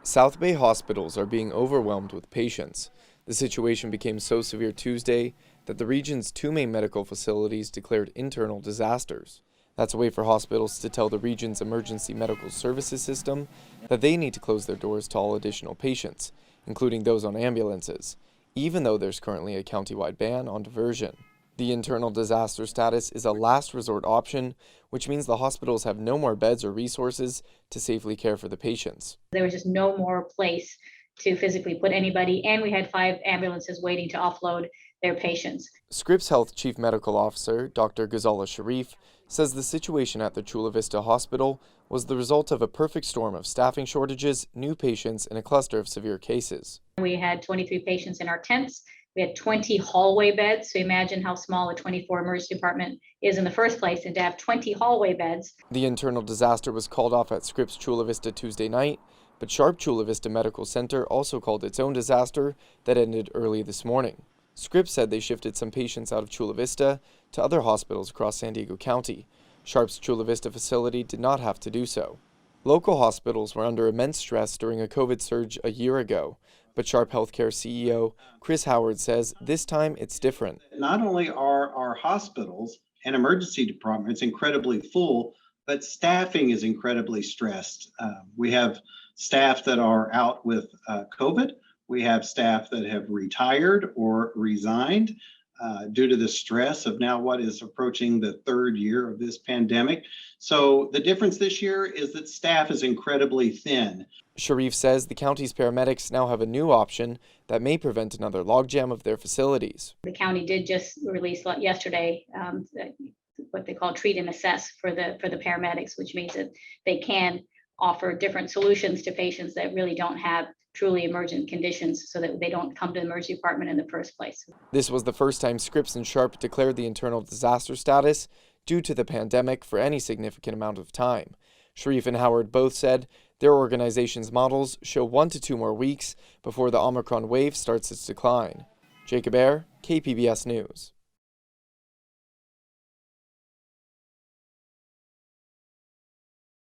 South Bay hospitals are being overwhelmed with patients. The situation became so severe Tuesday that the region's two main medical facilities declared internal disasters. That's a way for hospitals to tell the region's emergency medical services system that they need to close their doors to all additional patients, including those on ambulances, even though there's currently a countywide ban on diversion. The internal disaster status is a last resort option, which means the hospitals have no more beds or resources to safely care for the patients. There was just no more place to physically put anybody, and we had 5 ambulances waiting to offload their patients. Scripps Health Chief Medical Officer Dr. Ghazala Sharif says the situation at the Chula Vista Hospital was the result of a perfect storm of staffing shortages, new patients, and a cluster of severe cases. We had 23 patients in our tents. We had 20 hallway beds. So imagine how small a 24 emergency department is in the first place, and to have 20 hallway beds. The internal disaster was called off at Scripps Chula Vista Tuesday night, but Sharp Chula Vista Medical Center also called its own disaster that ended early this morning. Scripps said they shifted some patients out of Chula Vista to other hospitals across San Diego County. Sharp's Chula Vista facility did not have to do so. Local hospitals were under immense stress during a COVID surge a year ago, but Sharp Healthcare CEO Chris Howard says this time it's different. Not only are our hospitals and emergency departments incredibly full, but staffing is incredibly stressed. We have staff that are out with COVID. We have staff that have retired or resigned due to the stress of now what is approaching the 3rd year of this pandemic. So the difference this year is that staff is incredibly thin. Sharif says the county's paramedics now have a new option that may prevent another logjam of their facilities. The county did just release yesterday what they call treat and assess for the paramedics, which means that they can offer different solutions to patients that really don't have truly emergent conditions so that they don't come to the emergency department in the first place. This was the first time Scripps and Sharp declared the internal disaster status due to the pandemic for any significant amount of time. Sharif and Howard both said their organization's models show 1 to 2 more weeks before the Omicron wave starts its decline. Jacob Aere, KPBS News.